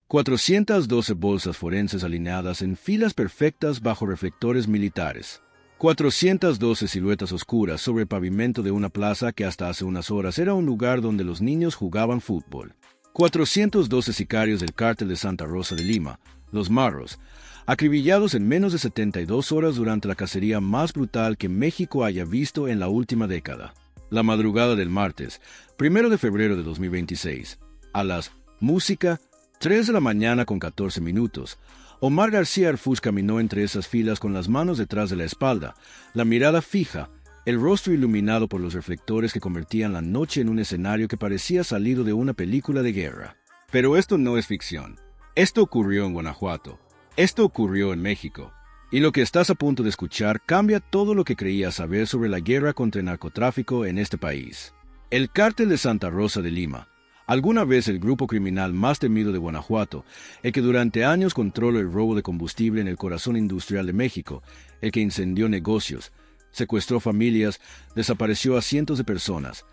412 bolsas forenses alineadas en filas perfectas bajo reflectores militares. 412 siluetas oscuras sobre el pavimento de una plaza que hasta hace unas horas era un lugar donde los niños jugaban fútbol. 412 sicarios del cártel de Santa Rosa de Lima, los Marros, acribillados en menos de 72 horas durante la cacería más brutal que México haya visto en la última década. La madrugada del martes, 1 de febrero de 2026, a las música 3 de la mañana con 14 minutos, Omar García Arfus caminó entre esas filas con las manos detrás de la espalda, la mirada fija, el rostro iluminado por los reflectores que convertían la noche en un escenario que parecía salido de una película de guerra. Pero esto no es ficción. Esto ocurrió en Guanajuato. Esto ocurrió en México. Y lo que estás a punto de escuchar cambia todo lo que creías saber sobre la guerra contra el narcotráfico en este país. El cártel de Santa Rosa de Lima, alguna vez el grupo criminal más temido de Guanajuato, el que durante años controló el robo de combustible en el corazón industrial de México, el que incendió negocios, secuestró familias, desapareció a cientos de personas,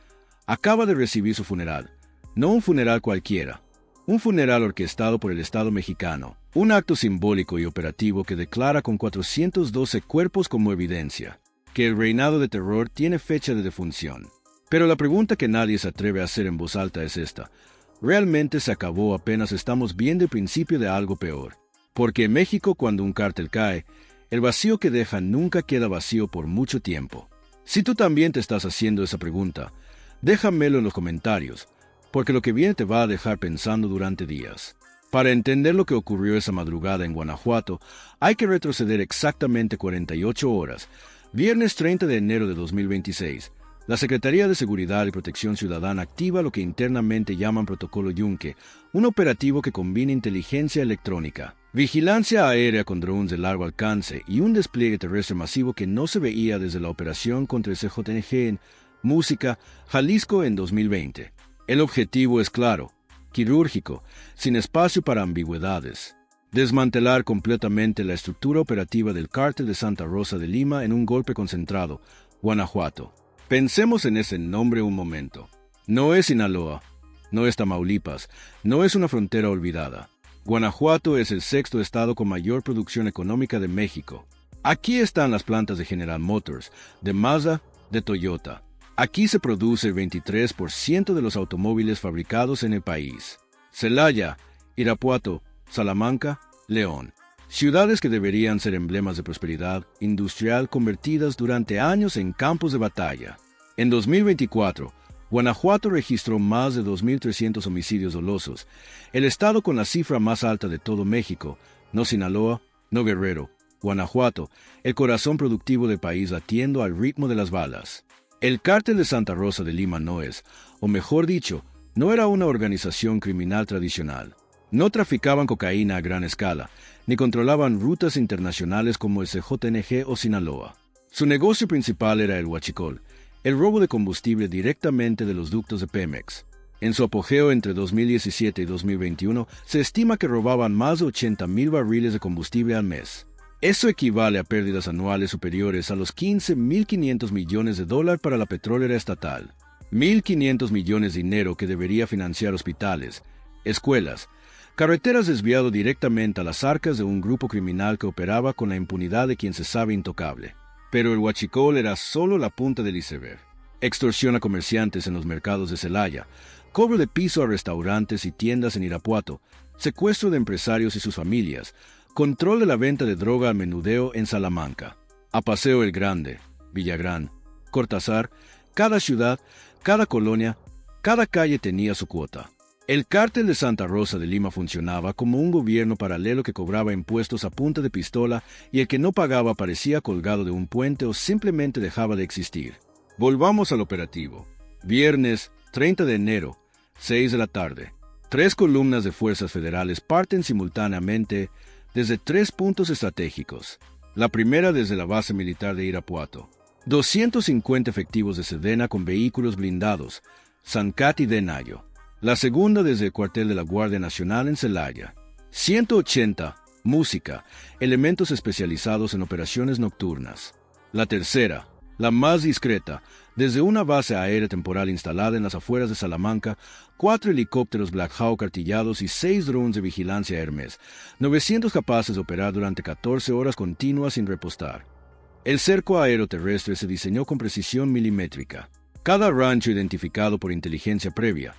acaba de recibir su funeral. No un funeral cualquiera, un funeral orquestado por el Estado mexicano, un acto simbólico y operativo que declara con 412 cuerpos como evidencia que el reinado de terror tiene fecha de defunción. Pero la pregunta que nadie se atreve a hacer en voz alta es esta: ¿realmente se acabó apenas estamos viendo el principio de algo peor? Porque en México, cuando un cártel cae, el vacío que deja nunca queda vacío por mucho tiempo. Si tú también te estás haciendo esa pregunta, déjamelo en los comentarios, porque lo que viene te va a dejar pensando durante días. Para entender lo que ocurrió esa madrugada en Guanajuato, hay que retroceder exactamente 48 horas, viernes 30 de enero de 2026. La Secretaría de Seguridad y Protección Ciudadana activa lo que internamente llaman Protocolo Yunque, un operativo que combina inteligencia electrónica, vigilancia aérea con drones de largo alcance y un despliegue terrestre masivo que no se veía desde la operación contra el CJNG en Música, Jalisco en 2020. El objetivo es claro, quirúrgico, sin espacio para ambigüedades: desmantelar completamente la estructura operativa del cártel de Santa Rosa de Lima en un golpe concentrado, Guanajuato. Pensemos en ese nombre un momento. No es Sinaloa, no es Tamaulipas, no es una frontera olvidada. Guanajuato es el sexto estado con mayor producción económica de México. Aquí están las plantas de General Motors, de Mazda, de Toyota. Aquí se produce el 23% de los automóviles fabricados en el país. Celaya, Irapuato, Salamanca, León. Ciudades que deberían ser emblemas de prosperidad industrial convertidas durante años en campos de batalla. En 2024, Guanajuato registró más de 2.300 homicidios dolosos, el estado con la cifra más alta de todo México, no Sinaloa, no Guerrero, Guanajuato, el corazón productivo del país latiendo al ritmo de las balas. El cártel de Santa Rosa de Lima no es, o mejor dicho, no era una organización criminal tradicional. No traficaban cocaína a gran escala, ni controlaban rutas internacionales como el CJNG o Sinaloa. Su negocio principal era el huachicol, el robo de combustible directamente de los ductos de Pemex. En su apogeo entre 2017 y 2021, se estima que robaban más de 80,000 barriles de combustible al mes. Eso equivale a pérdidas anuales superiores a los 15.500 millones de dólares para la petrolera estatal. 1.500 millones de dinero que debería financiar hospitales, escuelas, carreteras desviado directamente a las arcas de un grupo criminal que operaba con la impunidad de quien se sabe intocable. Pero el huachicol era solo la punta del iceberg. Extorsión a comerciantes en los mercados de Celaya, cobro de piso a restaurantes y tiendas en Irapuato, secuestro de empresarios y sus familias, control de la venta de droga al menudeo en Salamanca. A Paseo el Grande, Villagrán, Cortázar, cada ciudad, cada colonia, cada calle tenía su cuota. El cártel de Santa Rosa de Lima funcionaba como un gobierno paralelo que cobraba impuestos a punta de pistola y el que no pagaba aparecía colgado de un puente o simplemente dejaba de existir. Volvamos al operativo. Viernes 30 de enero, 6 de la tarde. 3 columnas de fuerzas federales parten simultáneamente desde 3 puntos estratégicos. La primera desde la base militar de Irapuato. 250 efectivos de Sedena con vehículos blindados, Sancat y Denayo. La segunda desde el cuartel de la Guardia Nacional en Celaya. 180, música, elementos especializados en operaciones nocturnas. La tercera, La más discreta, desde una base aérea temporal instalada en las afueras de Salamanca, 4 helicópteros Black Hawk artillados y 6 drones de vigilancia Hermes, 900 capaces de operar durante 14 horas continuas sin repostar. El cerco aeroterrestre se diseñó con precisión milimétrica. Cada rancho identificado por inteligencia previa,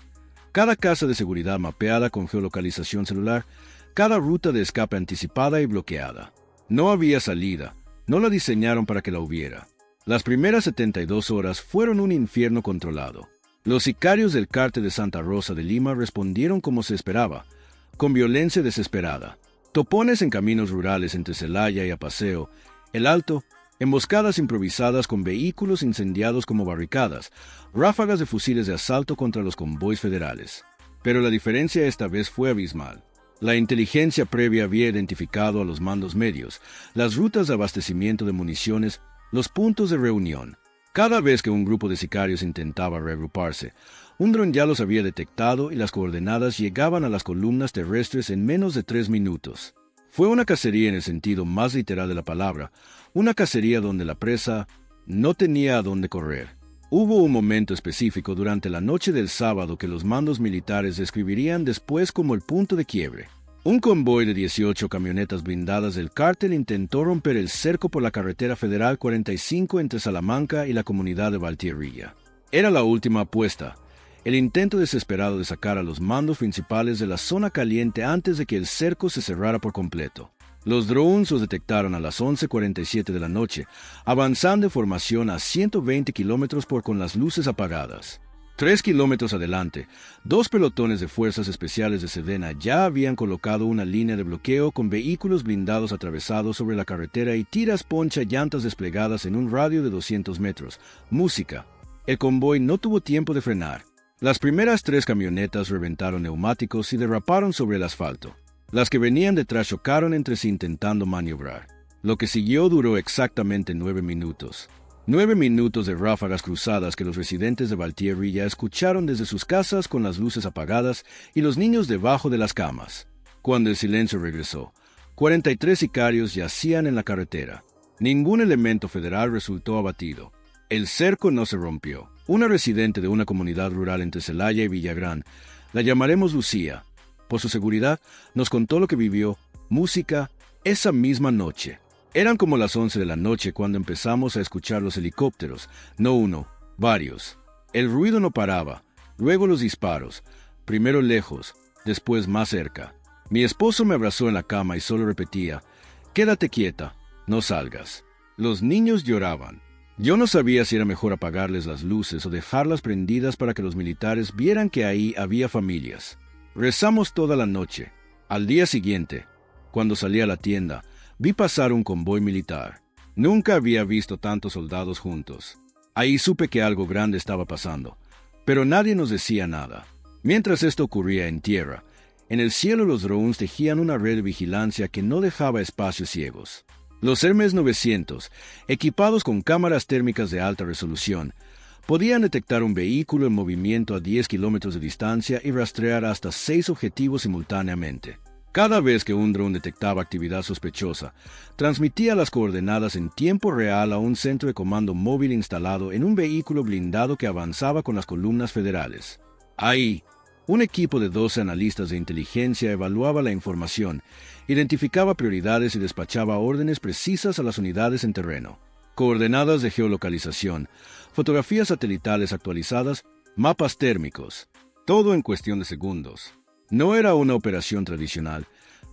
cada casa de seguridad mapeada con geolocalización celular, cada ruta de escape anticipada y bloqueada. No había salida, no la diseñaron para que la hubiera. Las primeras 72 horas fueron un infierno controlado. Los sicarios del cártel de Santa Rosa de Lima respondieron como se esperaba, con violencia desesperada. Topones en caminos rurales entre Celaya y Apaseo, El Alto, emboscadas improvisadas con vehículos incendiados como barricadas, ráfagas de fusiles de asalto contra los convoys federales. Pero la diferencia esta vez fue abismal. La inteligencia previa había identificado a los mandos medios, las rutas de abastecimiento de municiones, los puntos de reunión. Cada vez que un grupo de sicarios intentaba reagruparse, un dron ya los había detectado y las coordenadas llegaban a las columnas terrestres en menos de 3 minutos. Fue una cacería en el sentido más literal de la palabra, una cacería donde la presa no tenía a dónde correr. Hubo un momento específico durante la noche del sábado que los mandos militares describirían después como el punto de quiebre. Un convoy de 18 camionetas blindadas del cártel intentó romper el cerco por la carretera federal 45 entre Salamanca y la comunidad de Valtierrilla. Era la última apuesta, el intento desesperado de sacar a los mandos principales de la zona caliente antes de que el cerco se cerrara por completo. Los drones los detectaron a las 11:47 de la noche, avanzando en formación a 120 kilómetros por con las luces apagadas. 3 kilómetros adelante, 2 pelotones de fuerzas especiales de Sedena ya habían colocado una línea de bloqueo con vehículos blindados atravesados sobre la carretera y tiras poncha llantas desplegadas en un radio de 200 metros. Música. El convoy no tuvo tiempo de frenar. Las primeras 3 camionetas reventaron neumáticos y derraparon sobre el asfalto. Las que venían detrás chocaron entre sí intentando maniobrar. Lo que siguió duró exactamente 9 minutos. 9 minutos de ráfagas cruzadas que los residentes de Valtierrilla escucharon desde sus casas con las luces apagadas y los niños debajo de las camas. Cuando el silencio regresó, 43 sicarios yacían en la carretera. Ningún elemento federal resultó abatido. El cerco no se rompió. Una residente de una comunidad rural entre Celaya y Villagrán, la llamaremos Lucía, por su seguridad, nos contó lo que vivió, música, esa misma noche. Eran como las 11 de la noche cuando empezamos a escuchar los helicópteros, no uno, varios. El ruido no paraba, luego los disparos, primero lejos, después más cerca. Mi esposo me abrazó en la cama y solo repetía, «Quédate quieta, no salgas». Los niños lloraban. Yo no sabía si era mejor apagarles las luces o dejarlas prendidas para que los militares vieran que ahí había familias. Rezamos toda la noche. Al día siguiente, cuando salí a la tienda, vi pasar un convoy militar. Nunca había visto tantos soldados juntos. Ahí supe que algo grande estaba pasando, pero nadie nos decía nada. Mientras esto ocurría en tierra, en el cielo los drones tejían una red de vigilancia que no dejaba espacios ciegos. Los Hermes 900, equipados con cámaras térmicas de alta resolución, podían detectar un vehículo en movimiento a 10 kilómetros de distancia y rastrear hasta 6 objetivos simultáneamente. Cada vez que un dron detectaba actividad sospechosa, transmitía las coordenadas en tiempo real a un centro de comando móvil instalado en un vehículo blindado que avanzaba con las columnas federales. Ahí, un equipo de 12 analistas de inteligencia evaluaba la información, identificaba prioridades y despachaba órdenes precisas a las unidades en terreno. Coordenadas de geolocalización, fotografías satelitales actualizadas, mapas térmicos, todo en cuestión de segundos. No era una operación tradicional,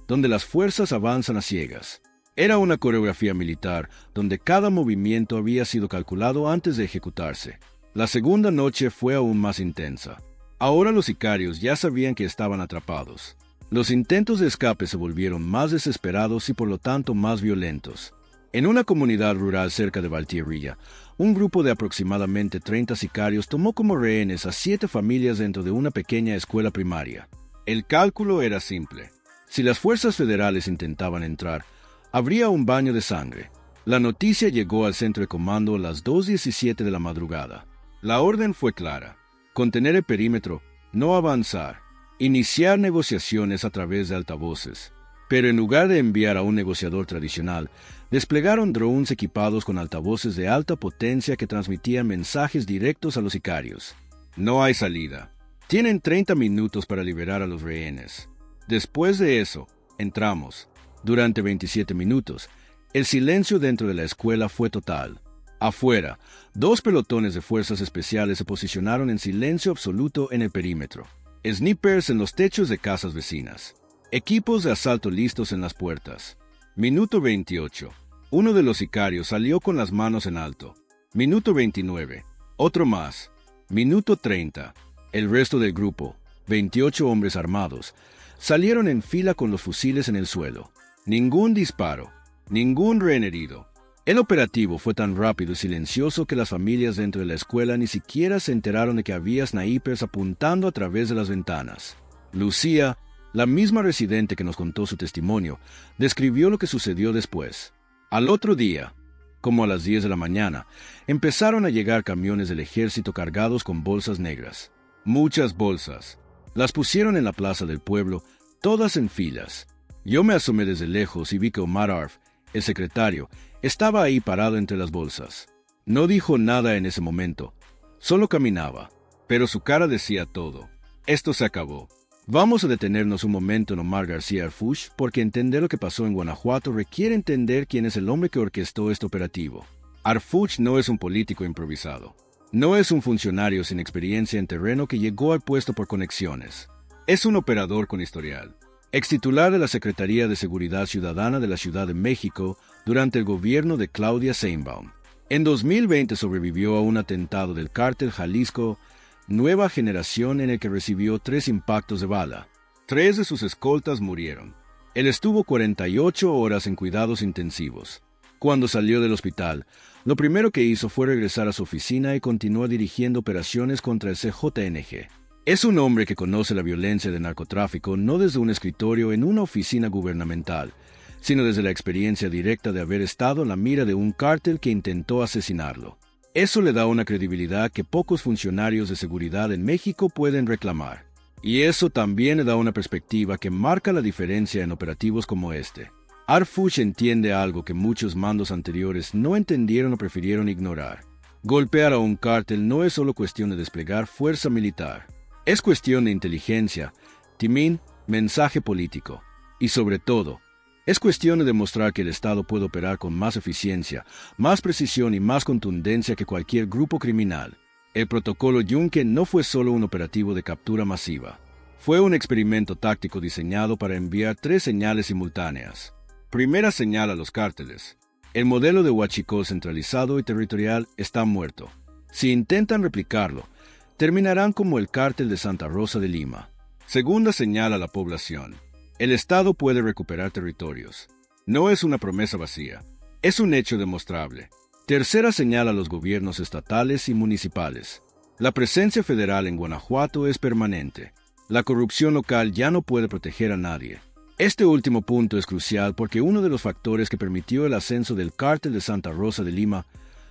donde las fuerzas avanzan a ciegas. Era una coreografía militar, donde cada movimiento había sido calculado antes de ejecutarse. La segunda noche fue aún más intensa. Ahora los sicarios ya sabían que estaban atrapados. Los intentos de escape se volvieron más desesperados y por lo tanto más violentos. En una comunidad rural cerca de Valtierrilla, un grupo de aproximadamente 30 sicarios tomó como rehenes a 7 familias dentro de una pequeña escuela primaria. El cálculo era simple. Si las fuerzas federales intentaban entrar, habría un baño de sangre. La noticia llegó al centro de comando a las 2:17 de la madrugada. La orden fue clara: contener el perímetro, no avanzar, iniciar negociaciones a través de altavoces. Pero en lugar de enviar a un negociador tradicional, desplegaron drones equipados con altavoces de alta potencia que transmitían mensajes directos a los sicarios. No hay salida. Tienen 30 minutos para liberar a los rehenes. Después de eso, entramos. Durante 27 minutos, el silencio dentro de la escuela fue total. Afuera, 2 pelotones de fuerzas especiales se posicionaron en silencio absoluto en el perímetro. Snipers en los techos de casas vecinas. Equipos de asalto listos en las puertas. Minuto 28. Uno de los sicarios salió con las manos en alto. Minuto 29. Otro más. Minuto 30. El resto del grupo, 28 hombres armados, salieron en fila con los fusiles en el suelo. Ningún disparo. Ningún rehén herido. El operativo fue tan rápido y silencioso que las familias dentro de la escuela ni siquiera se enteraron de que había snipers apuntando a través de las ventanas. Lucía, la misma residente que nos contó su testimonio, describió lo que sucedió después. Al otro día, como a las 10 de la mañana, empezaron a llegar camiones del ejército cargados con bolsas negras. Muchas bolsas. Las pusieron en la plaza del pueblo, todas en filas. Yo me asomé desde lejos y vi que Omar Arf, el secretario, estaba ahí parado entre las bolsas. No dijo nada en ese momento, solo caminaba, pero su cara decía todo. Esto se acabó. Vamos a detenernos un momento en Omar García Arfuch, porque entender lo que pasó en Guanajuato requiere entender quién es el hombre que orquestó este operativo. Arfuch no es un político improvisado. No es un funcionario sin experiencia en terreno que llegó al puesto por conexiones. Es un operador con historial. Extitular de la Secretaría de Seguridad Ciudadana de la Ciudad de México durante el gobierno de Claudia Sheinbaum. En 2020 sobrevivió a un atentado del cártel Jalisco Nueva Generación en el que recibió 3 impactos de bala. 3 de sus escoltas murieron. Él estuvo 48 horas en cuidados intensivos. Cuando salió del hospital, lo primero que hizo fue regresar a su oficina y continuó dirigiendo operaciones contra el CJNG. Es un hombre que conoce la violencia del narcotráfico no desde un escritorio en una oficina gubernamental, sino desde la experiencia directa de haber estado en la mira de un cártel que intentó asesinarlo. Eso le da una credibilidad que pocos funcionarios de seguridad en México pueden reclamar. Y eso también le da una perspectiva que marca la diferencia en operativos como este. Arfuch entiende algo que muchos mandos anteriores no entendieron o prefirieron ignorar. Golpear a un cártel no es solo cuestión de desplegar fuerza militar. Es cuestión de inteligencia, timín, mensaje político. Y sobre todo, es cuestión de demostrar que el Estado puede operar con más eficiencia, más precisión y más contundencia que cualquier grupo criminal. El protocolo Yunque no fue solo un operativo de captura masiva. Fue un experimento táctico diseñado para enviar 3 señales simultáneas. Primera señal a los cárteles. El modelo de huachicol centralizado y territorial está muerto. Si intentan replicarlo, terminarán como el cártel de Santa Rosa de Lima. Segunda señal a la población. El Estado puede recuperar territorios. No es una promesa vacía. Es un hecho demostrable. Tercera señal a los gobiernos estatales y municipales. La presencia federal en Guanajuato es permanente. La corrupción local ya no puede proteger a nadie. Este último punto es crucial porque uno de los factores que permitió el ascenso del cártel de Santa Rosa de Lima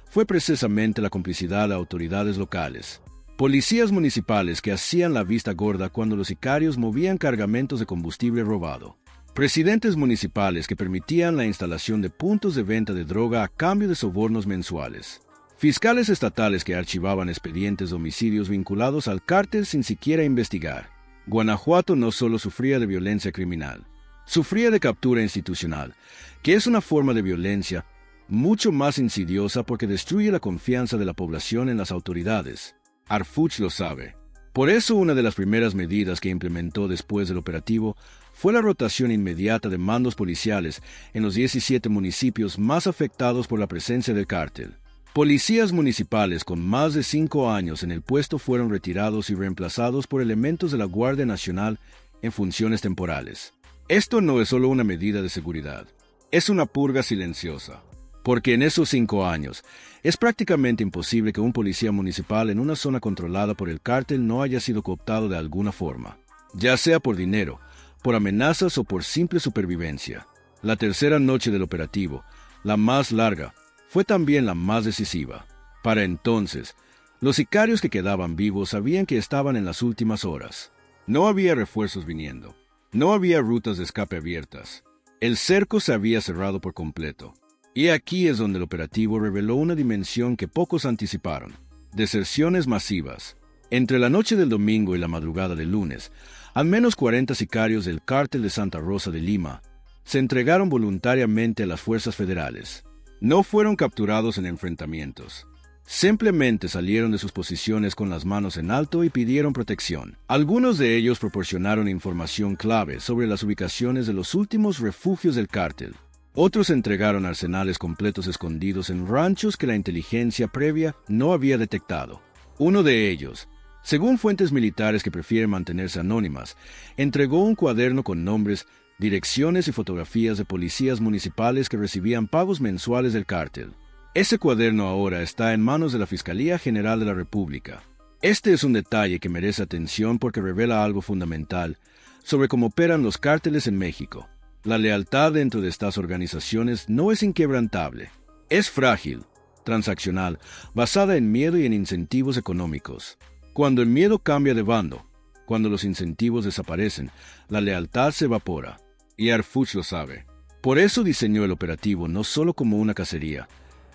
fue precisamente la complicidad de autoridades locales. Policías municipales que hacían la vista gorda cuando los sicarios movían cargamentos de combustible robado. Presidentes municipales que permitían la instalación de puntos de venta de droga a cambio de sobornos mensuales. Fiscales estatales que archivaban expedientes de homicidios vinculados al cártel sin siquiera investigar. Guanajuato no solo sufría de violencia criminal, sufría de captura institucional, que es una forma de violencia mucho más insidiosa porque destruye la confianza de la población en las autoridades. Arfuch lo sabe. Por eso una de las primeras medidas que implementó después del operativo fue la rotación inmediata de mandos policiales en los 17 municipios más afectados por la presencia del cártel. Policías municipales con más de 5 años en el puesto fueron retirados y reemplazados por elementos de la Guardia Nacional en funciones temporales. Esto no es solo una medida de seguridad, es una purga silenciosa. Porque en esos 5 años, es prácticamente imposible que un policía municipal en una zona controlada por el cártel no haya sido cooptado de alguna forma, ya sea por dinero, por amenazas o por simple supervivencia. La tercera noche del operativo, la más larga, fue también la más decisiva. Para entonces, los sicarios que quedaban vivos sabían que estaban en las últimas horas. No había refuerzos viniendo. No había rutas de escape abiertas. El cerco se había cerrado por completo. Y aquí es donde el operativo reveló una dimensión que pocos anticiparon: deserciones masivas. Entre la noche del domingo y la madrugada del lunes, al menos 40 sicarios del Cártel de Santa Rosa de Lima se entregaron voluntariamente a las fuerzas federales. No fueron capturados en enfrentamientos. Simplemente salieron de sus posiciones con las manos en alto y pidieron protección. Algunos de ellos proporcionaron información clave sobre las ubicaciones de los últimos refugios del cártel. Otros entregaron arsenales completos escondidos en ranchos que la inteligencia previa no había detectado. Uno de ellos, según fuentes militares que prefieren mantenerse anónimas, entregó un cuaderno con nombres, direcciones y fotografías de policías municipales que recibían pagos mensuales del cártel. Ese cuaderno ahora está en manos de la Fiscalía General de la República. Este es un detalle que merece atención porque revela algo fundamental sobre cómo operan los cárteles en México. La lealtad dentro de estas organizaciones no es inquebrantable. Es frágil, transaccional, basada en miedo y en incentivos económicos. Cuando el miedo cambia de bando, cuando los incentivos desaparecen, la lealtad se evapora. Y Harfuch lo sabe. Por eso diseñó el operativo no solo como una cacería,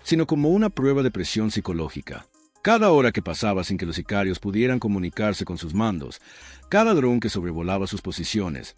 sino como una prueba de presión psicológica. Cada hora que pasaba sin que los sicarios pudieran comunicarse con sus mandos, cada dron que sobrevolaba sus posiciones,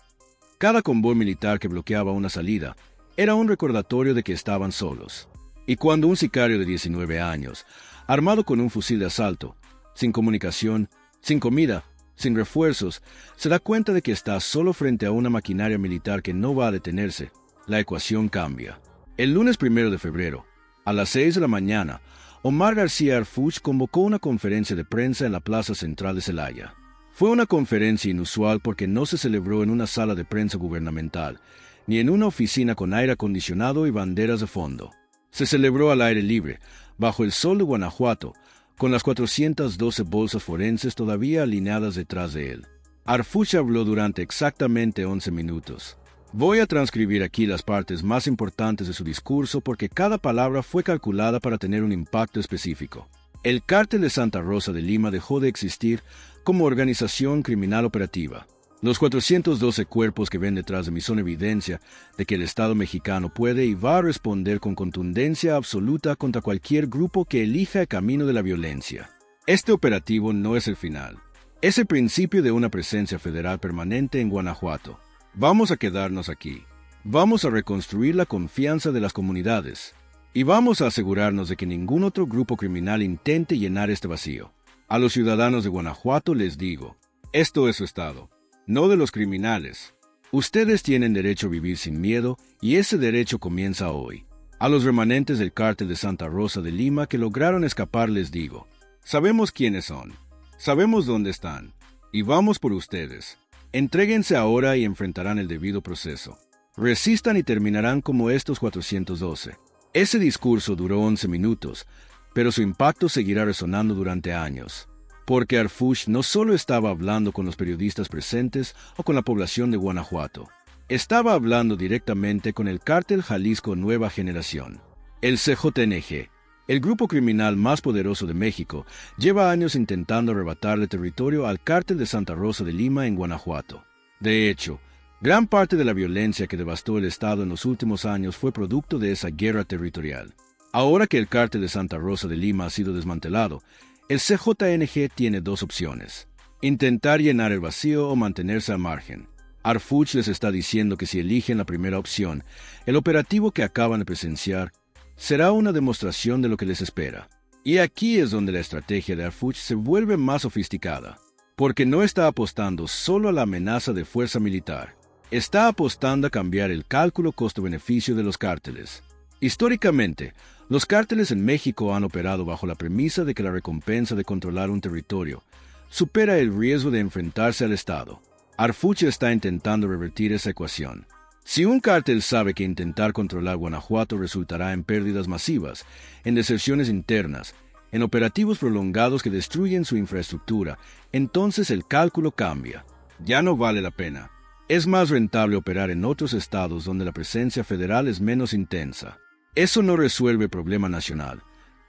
cada convoy militar que bloqueaba una salida, era un recordatorio de que estaban solos. Y cuando un sicario de 19 años, armado con un fusil de asalto, sin comunicación, sin comida, sin refuerzos, se da cuenta de que está solo frente a una maquinaria militar que no va a detenerse, la ecuación cambia. El lunes 1 de febrero, a las 6 de la mañana, Omar García Harfuch convocó una conferencia de prensa en la plaza central de Celaya. Fue una conferencia inusual porque no se celebró en una sala de prensa gubernamental, ni en una oficina con aire acondicionado y banderas de fondo. Se celebró al aire libre, bajo el sol de Guanajuato, con las 412 bolsas forenses todavía alineadas detrás de él. Harfuch habló durante exactamente 11 minutos. Voy a transcribir aquí las partes más importantes de su discurso porque cada palabra fue calculada para tener un impacto específico. El Cártel de Santa Rosa de Lima dejó de existir como organización criminal operativa. Los 412 cuerpos que ven detrás de mí son evidencia de que el Estado mexicano puede y va a responder con contundencia absoluta contra cualquier grupo que elija el camino de la violencia. Este operativo no es el final. Es el principio de una presencia federal permanente en Guanajuato. Vamos a quedarnos aquí. Vamos a reconstruir la confianza de las comunidades. Y vamos a asegurarnos de que ningún otro grupo criminal intente llenar este vacío. A los ciudadanos de Guanajuato les digo, esto es su estado, no de los criminales. Ustedes tienen derecho a vivir sin miedo y ese derecho comienza hoy. A los remanentes del Cártel de Santa Rosa de Lima que lograron escapar les digo, sabemos quiénes son, sabemos dónde están, y vamos por ustedes. Entréguense ahora y enfrentarán el debido proceso. Resistan y terminarán como estos 412. Ese discurso duró 11 minutos, pero su impacto seguirá resonando durante años. Porque Harfuch no solo estaba hablando con los periodistas presentes o con la población de Guanajuato. Estaba hablando directamente con el Cártel Jalisco Nueva Generación. El CJNG, el grupo criminal más poderoso de México, lleva años intentando arrebatarle territorio al Cártel de Santa Rosa de Lima en Guanajuato. De hecho, gran parte de la violencia que devastó el estado en los últimos años fue producto de esa guerra territorial. Ahora que el Cártel de Santa Rosa de Lima ha sido desmantelado, el CJNG tiene dos opciones: intentar llenar el vacío o mantenerse al margen. Harfuch les está diciendo que si eligen la primera opción, el operativo que acaban de presenciar será una demostración de lo que les espera. Y aquí es donde la estrategia de Harfuch se vuelve más sofisticada, porque no está apostando solo a la amenaza de fuerza militar. Está apostando a cambiar el cálculo costo-beneficio de los cárteles. Históricamente, los cárteles en México han operado bajo la premisa de que la recompensa de controlar un territorio supera el riesgo de enfrentarse al Estado. Harfuch está intentando revertir esa ecuación. Si un cártel sabe que intentar controlar Guanajuato resultará en pérdidas masivas, en deserciones internas, en operativos prolongados que destruyen su infraestructura, entonces el cálculo cambia. Ya no vale la pena. Es más rentable operar en otros estados donde la presencia federal es menos intensa. Eso no resuelve el problema nacional,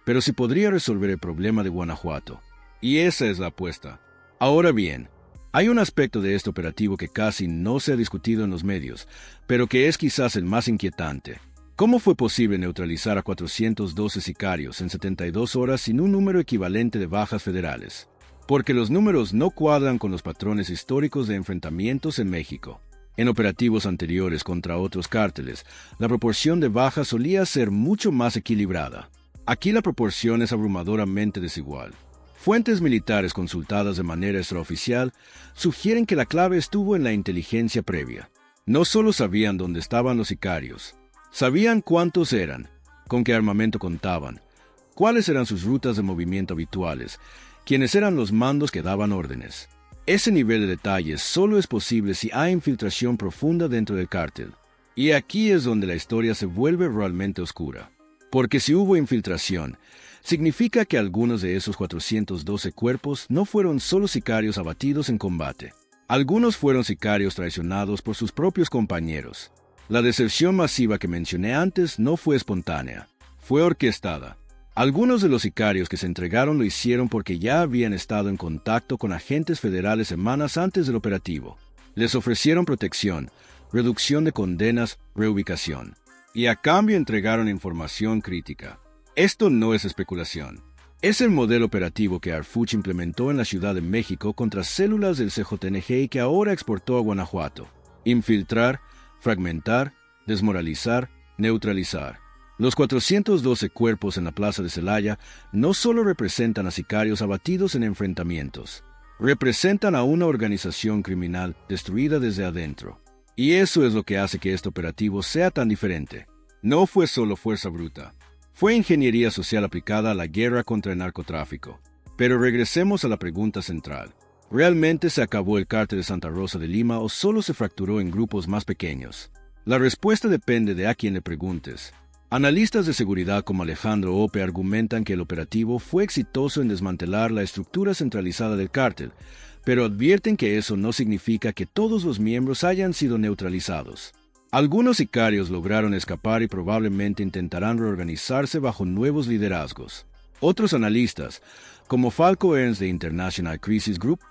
pero sí podría resolver el problema de Guanajuato. Y esa es la apuesta. Ahora bien, Hay un aspecto de este operativo que casi no se ha discutido en los medios, pero que es quizás el más inquietante. ¿Cómo fue posible neutralizar a 412 sicarios en 72 horas sin un número equivalente de bajas federales? Porque los números no cuadran con los patrones históricos de enfrentamientos en México. En operativos anteriores contra otros cárteles, la proporción de bajas solía ser mucho más equilibrada. Aquí la proporción es abrumadoramente desigual. Fuentes militares consultadas de manera extraoficial sugieren que la clave estuvo en la inteligencia previa. No solo sabían dónde estaban los sicarios, sabían cuántos eran, con qué armamento contaban, cuáles eran sus rutas de movimiento habituales, quiénes eran los mandos que daban órdenes. Ese nivel de detalle solo es posible si hay infiltración profunda dentro del cártel. Y aquí es donde la historia se vuelve realmente oscura. Porque si hubo infiltración, significa que algunos de esos 412 cuerpos no fueron solo sicarios abatidos en combate. Algunos fueron sicarios traicionados por sus propios compañeros. La deserción masiva que mencioné antes no fue espontánea, fue orquestada. Algunos de los sicarios que se entregaron lo hicieron porque ya habían estado en contacto con agentes federales semanas antes del operativo. Les ofrecieron protección, reducción de condenas, reubicación. Y a cambio entregaron información crítica. Esto no es especulación. Es el modelo operativo que Harfuch implementó en la Ciudad de México contra células del CJNG y que ahora exportó a Guanajuato. Infiltrar, fragmentar, desmoralizar, neutralizar. Los 412 cuerpos en la plaza de Celaya no solo representan a sicarios abatidos en enfrentamientos, representan a una organización criminal destruida desde adentro. Y eso es lo que hace que este operativo sea tan diferente. No fue solo fuerza bruta. Fue ingeniería social aplicada a la guerra contra el narcotráfico. Pero regresemos a la pregunta central. ¿Realmente se acabó el cártel de Santa Rosa de Lima o solo se fracturó en grupos más pequeños? La respuesta depende de a quien le preguntes. Analistas de seguridad como Alejandro Ope argumentan que el operativo fue exitoso en desmantelar la estructura centralizada del cártel, pero advierten que eso no significa que todos los miembros hayan sido neutralizados. Algunos sicarios lograron escapar y probablemente intentarán reorganizarse bajo nuevos liderazgos. Otros analistas, como Falco Ernst de International Crisis Group,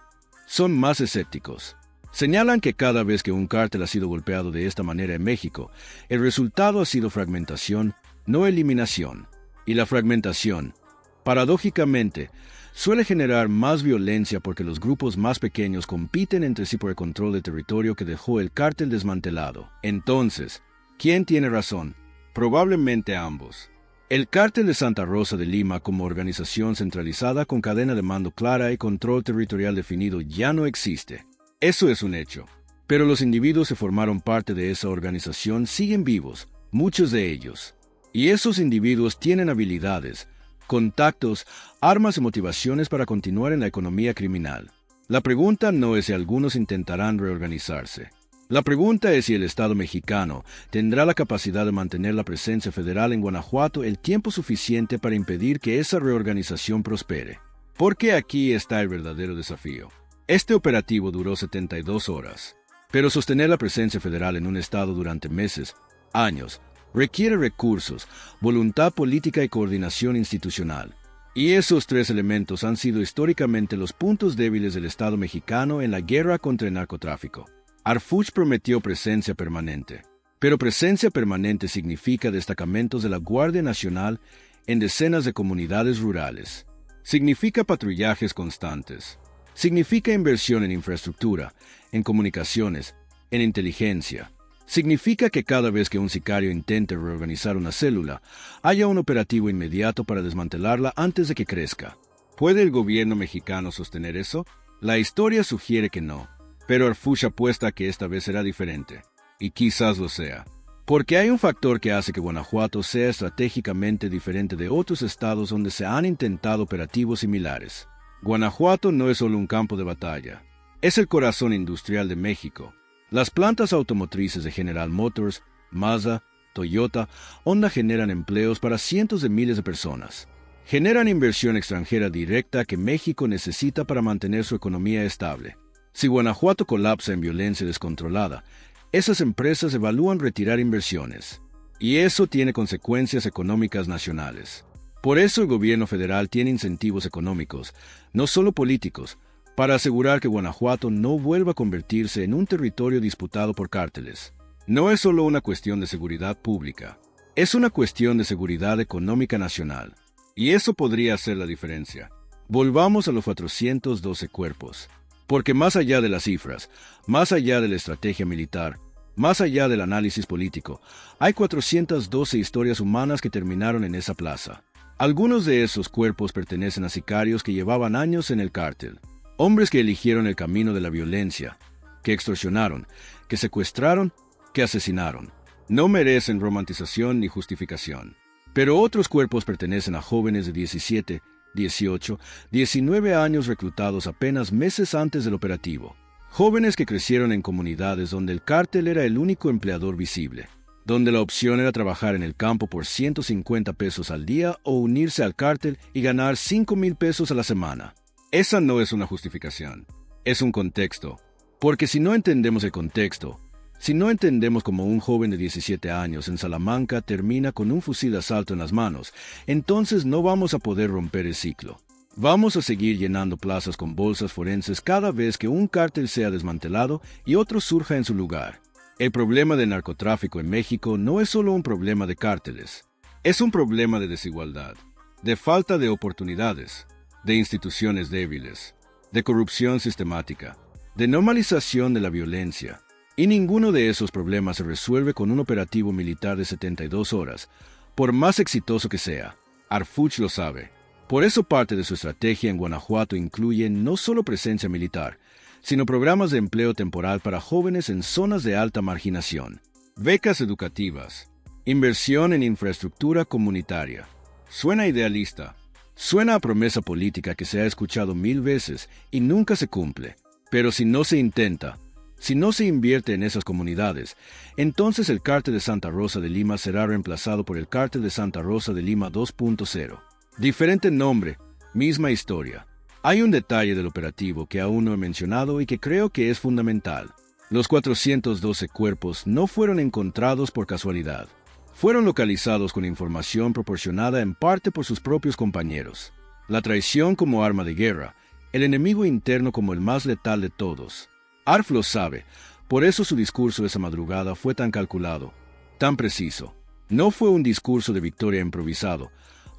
son más escépticos. Señalan que cada vez que un cártel ha sido golpeado de esta manera en México, el resultado ha sido fragmentación, no eliminación. Y la fragmentación, paradójicamente, suele generar más violencia porque los grupos más pequeños compiten entre sí por el control del territorio que dejó el cártel desmantelado. Entonces, ¿quién tiene razón? Probablemente ambos. El cártel de Santa Rosa de Lima como organización centralizada con cadena de mando clara y control territorial definido ya no existe. Eso es un hecho. Pero los individuos que formaron parte de esa organización siguen vivos, muchos de ellos. Y esos individuos tienen habilidades, contactos, armas y motivaciones para continuar en la economía criminal. La pregunta no es si algunos intentarán reorganizarse. La pregunta es si el Estado mexicano tendrá la capacidad de mantener la presencia federal en Guanajuato el tiempo suficiente para impedir que esa reorganización prospere. Porque aquí está el verdadero desafío. Este operativo duró 72 horas, pero sostener la presencia federal en un estado durante meses, años, requiere recursos, voluntad política y coordinación institucional. Y esos tres elementos han sido históricamente los puntos débiles del Estado mexicano en la guerra contra el narcotráfico. Harfuch prometió presencia permanente, pero presencia permanente significa destacamentos de la Guardia Nacional en decenas de comunidades rurales. Significa patrullajes constantes. Significa inversión en infraestructura, en comunicaciones, en inteligencia. Significa que cada vez que un sicario intente reorganizar una célula, haya un operativo inmediato para desmantelarla antes de que crezca. ¿Puede el gobierno mexicano sostener eso? La historia sugiere que no, pero Harfuch apuesta a que esta vez será diferente, y quizás lo sea. Porque hay un factor que hace que Guanajuato sea estratégicamente diferente de otros estados donde se han intentado operativos similares. Guanajuato no es solo un campo de batalla, es el corazón industrial de México. Las plantas automotrices de General Motors, Mazda, Toyota, Honda generan empleos para cientos de miles de personas. Generan inversión extranjera directa que México necesita para mantener su economía estable. Si Guanajuato colapsa en violencia descontrolada, esas empresas evalúan retirar inversiones. Y eso tiene consecuencias económicas nacionales. Por eso el gobierno federal tiene incentivos económicos, no solo políticos, para asegurar que Guanajuato no vuelva a convertirse en un territorio disputado por cárteles. No es solo una cuestión de seguridad pública, es una cuestión de seguridad económica nacional. Y eso podría hacer la diferencia. Volvamos a los 412 cuerpos. Porque más allá de las cifras, más allá de la estrategia militar, más allá del análisis político, hay 412 historias humanas que terminaron en esa plaza. Algunos de esos cuerpos pertenecen a sicarios que llevaban años en el cártel. Hombres que eligieron el camino de la violencia, que extorsionaron, que secuestraron, que asesinaron. No merecen romantización ni justificación. Pero otros cuerpos pertenecen a jóvenes de 17, 18, 19 años reclutados apenas meses antes del operativo. Jóvenes que crecieron en comunidades donde el cártel era el único empleador visible, donde la opción era trabajar en el campo por 150 pesos al día o unirse al cártel y ganar 5,000 pesos a la semana. Esa no es una justificación, es un contexto. Porque si no entendemos el contexto, si no entendemos cómo un joven de 17 años en Salamanca termina con un fusil de asalto en las manos, entonces no vamos a poder romper el ciclo. Vamos a seguir llenando plazas con bolsas forenses cada vez que un cártel sea desmantelado y otro surja en su lugar. El problema del narcotráfico en México no es solo un problema de cárteles. Es un problema de desigualdad, de falta de oportunidades, de instituciones débiles, de corrupción sistemática, de normalización de la violencia. Y ninguno de esos problemas se resuelve con un operativo militar de 72 horas, por más exitoso que sea. Arfuch lo sabe. Por eso parte de su estrategia en Guanajuato incluye no solo presencia militar, sino programas de empleo temporal para jóvenes en zonas de alta marginación, becas educativas, inversión en infraestructura comunitaria. Suena idealista, suena a promesa política que se ha escuchado 1000 veces y nunca se cumple. Pero si no se intenta, si no se invierte en esas comunidades, entonces el cártel de Santa Rosa de Lima será reemplazado por el cártel de Santa Rosa de Lima 2.0. Diferente nombre, misma historia. Hay un detalle del operativo que aún no he mencionado y que creo que es fundamental. Los 412 cuerpos no fueron encontrados por casualidad. Fueron localizados con información proporcionada en parte por sus propios compañeros. La traición como arma de guerra, el enemigo interno como el más letal de todos. Arf lo sabe, por eso su discurso esa madrugada fue tan calculado, tan preciso. No fue un discurso de victoria improvisado,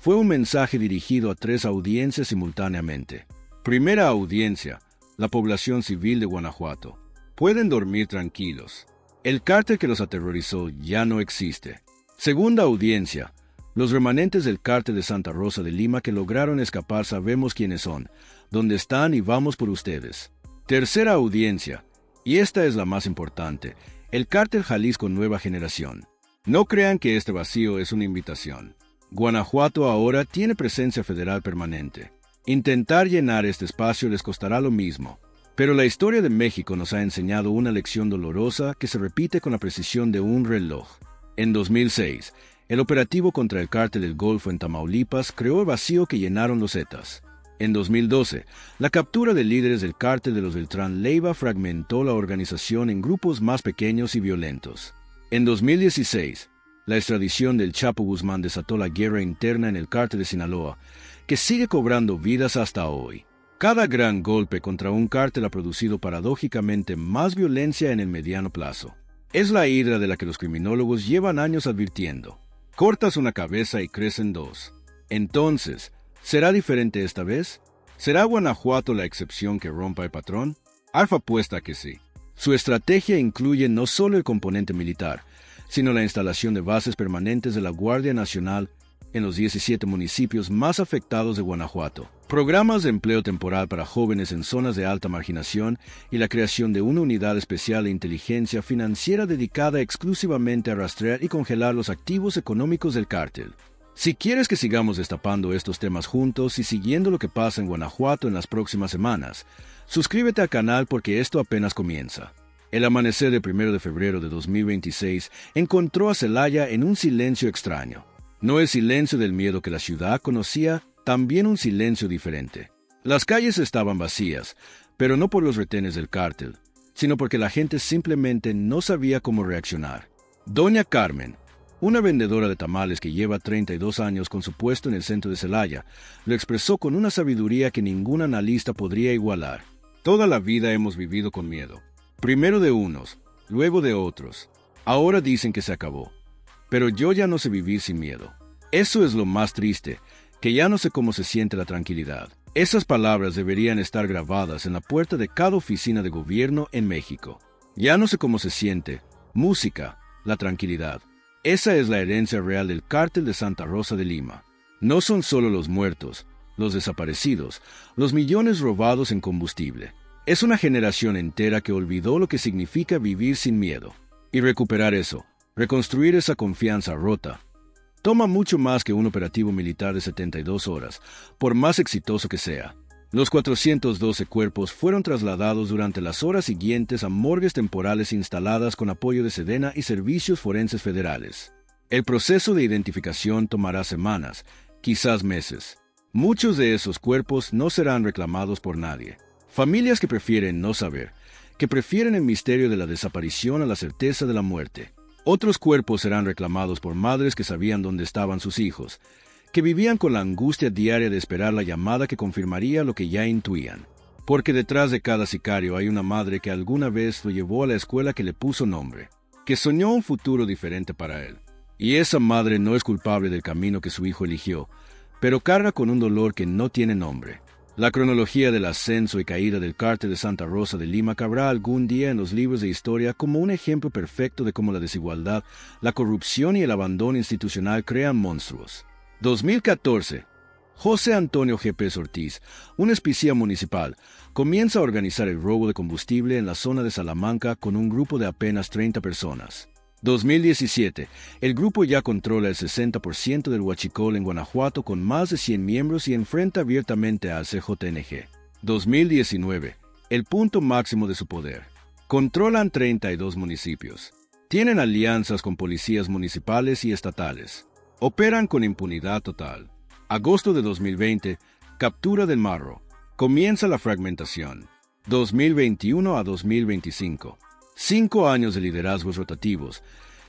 fue un mensaje dirigido a 3 audiencias simultáneamente. Primera audiencia, la población civil de Guanajuato. Pueden dormir tranquilos. El cártel que los aterrorizó ya no existe. Segunda audiencia, los remanentes del cártel de Santa Rosa de Lima que lograron escapar sabemos quiénes son, dónde están y vamos por ustedes. Tercera audiencia, y esta es la más importante, el cártel Jalisco Nueva Generación. No crean que este vacío es una invitación. Guanajuato ahora tiene presencia federal permanente. Intentar llenar este espacio les costará lo mismo. Pero la historia de México nos ha enseñado una lección dolorosa que se repite con la precisión de un reloj. En 2006, el operativo contra el cártel del Golfo en Tamaulipas creó el vacío que llenaron los Zetas. En 2012, la captura de líderes del cártel de los Beltrán Leiva fragmentó la organización en grupos más pequeños y violentos. En 2016, la extradición del Chapo Guzmán desató la guerra interna en el cártel de Sinaloa, que sigue cobrando vidas hasta hoy. Cada gran golpe contra un cártel ha producido paradójicamente más violencia en el mediano plazo. Es la hidra de la que los criminólogos llevan años advirtiendo. Cortas una cabeza y crecen 2. Entonces, ¿será diferente esta vez? ¿Será Guanajuato la excepción que rompa el patrón? Arf apuesta que sí. Su estrategia incluye no solo el componente militar, sino la instalación de bases permanentes de la Guardia Nacional en los 17 municipios más afectados de Guanajuato, programas de empleo temporal para jóvenes en zonas de alta marginación y la creación de una unidad especial de inteligencia financiera dedicada exclusivamente a rastrear y congelar los activos económicos del cártel. Si quieres que sigamos destapando estos temas juntos y siguiendo lo que pasa en Guanajuato en las próximas semanas, suscríbete al canal porque esto apenas comienza. El amanecer del 1 de febrero de 2026 encontró a Celaya en un silencio extraño. No el silencio del miedo que la ciudad conocía, también un silencio diferente. Las calles estaban vacías, pero no por los retenes del cártel, sino porque la gente simplemente no sabía cómo reaccionar. Doña Carmen, una vendedora de tamales que lleva 32 años con su puesto en el centro de Celaya, lo expresó con una sabiduría que ningún analista podría igualar. Toda la vida hemos vivido con miedo. Primero de unos, luego de otros. Ahora dicen que se acabó. Pero yo ya no sé vivir sin miedo. Eso es lo más triste, que ya no sé cómo se siente la tranquilidad. Esas palabras deberían estar grabadas en la puerta de cada oficina de gobierno en México. Ya no sé cómo se siente. Música, la tranquilidad. Esa es la herencia real del Cártel de Santa Rosa de Lima. No son solo los muertos, los desaparecidos, los millones robados en combustible. Es una generación entera que olvidó lo que significa vivir sin miedo. Y recuperar eso, reconstruir esa confianza rota, toma mucho más que un operativo militar de 72 horas, por más exitoso que sea. Los 412 cuerpos fueron trasladados durante las horas siguientes a morgues temporales instaladas con apoyo de Sedena y servicios forenses federales. El proceso de identificación tomará semanas, quizás meses. Muchos de esos cuerpos no serán reclamados por nadie. Familias que prefieren no saber, que prefieren el misterio de la desaparición a la certeza de la muerte. Otros cuerpos serán reclamados por madres que sabían dónde estaban sus hijos, que vivían con la angustia diaria de esperar la llamada que confirmaría lo que ya intuían. Porque detrás de cada sicario hay una madre que alguna vez lo llevó a la escuela que le puso nombre, que soñó un futuro diferente para él. Y esa madre no es culpable del camino que su hijo eligió, pero carga con un dolor que no tiene nombre. La cronología del ascenso y caída del Cártel de Santa Rosa de Lima cabrá algún día en los libros de historia como un ejemplo perfecto de cómo la desigualdad, la corrupción y el abandono institucional crean monstruos. 2014. José Antonio G. Ortiz, un espía municipal, comienza a organizar el robo de combustible en la zona de Salamanca con un grupo de apenas 30 personas. 2017. El grupo ya controla el 60% del huachicol en Guanajuato con más de 100 miembros y enfrenta abiertamente al CJNG. 2019. El punto máximo de su poder. Controlan 32 municipios. Tienen alianzas con policías municipales y estatales. Operan con impunidad total. Agosto de 2020, captura del Marro. Comienza la fragmentación. 2021 a 2025. 5 años de liderazgos rotativos,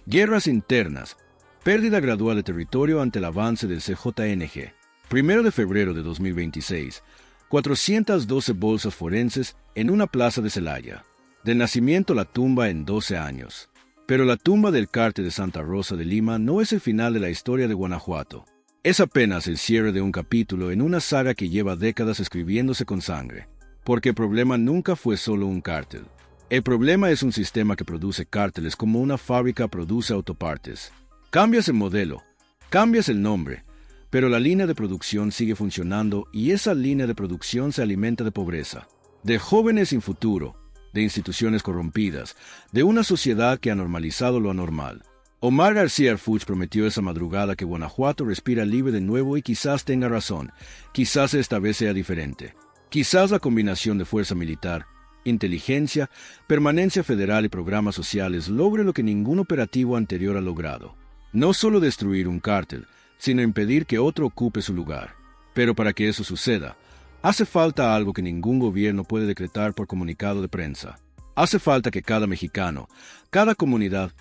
guerras internas, pérdida gradual de territorio ante el avance del CJNG. 1 de febrero de 2026, 412 bolsas forenses en una plaza de Celaya. De nacimiento la tumba en 12 años. Pero la tumba del Cártel de Santa Rosa de Lima no es el final de la historia de Guanajuato. Es apenas el cierre de un capítulo en una saga que lleva décadas escribiéndose con sangre. Porque el problema nunca fue solo un cártel. El problema es un sistema que produce cárteles como una fábrica produce autopartes. Cambias el modelo, cambias el nombre, pero la línea de producción sigue funcionando y esa línea de producción se alimenta de pobreza, de jóvenes sin futuro, de instituciones corrompidas, de una sociedad que ha normalizado lo anormal. Omar García Harfuch prometió esa madrugada que Guanajuato respira libre de nuevo y quizás tenga razón, quizás esta vez sea diferente. Quizás la combinación de fuerza militar, inteligencia, permanencia federal y programas sociales logre lo que ningún operativo anterior ha logrado. No solo destruir un cártel, sino impedir que otro ocupe su lugar. Pero para que eso suceda, hace falta algo que ningún gobierno puede decretar por comunicado de prensa. Hace falta que cada mexicano, cada comunidad,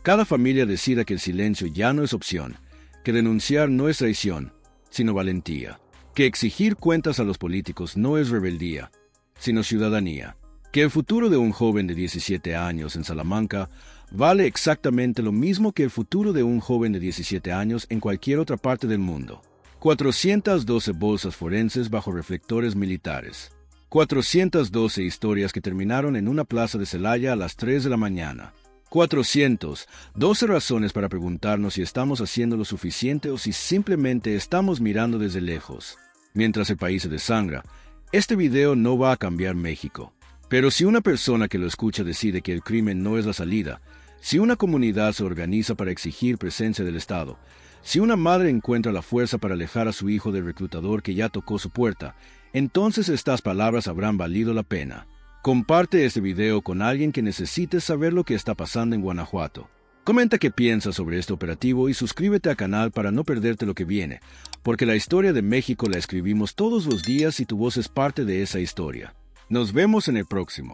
cada familia decida que el silencio ya no es opción, que denunciar no es traición, sino valentía, que exigir cuentas a los políticos no es rebeldía, sino ciudadanía, que el futuro de un joven de 17 años en Salamanca vale exactamente lo mismo que el futuro de un joven de 17 años en cualquier otra parte del mundo. 412 bolsas forenses bajo reflectores militares. 412 historias que terminaron en una plaza de Celaya a las 3 de la mañana. 412 razones para preguntarnos si estamos haciendo lo suficiente o si simplemente estamos mirando desde lejos. Mientras el país se desangra, este video no va a cambiar México. Pero si una persona que lo escucha decide que el crimen no es la salida, si una comunidad se organiza para exigir presencia del Estado, si una madre encuentra la fuerza para alejar a su hijo del reclutador que ya tocó su puerta, entonces estas palabras habrán valido la pena. Comparte este video con alguien que necesite saber lo que está pasando en Guanajuato. Comenta qué piensas sobre este operativo y suscríbete al canal para no perderte lo que viene, porque la historia de México la escribimos todos los días y tu voz es parte de esa historia. Nos vemos en el próximo.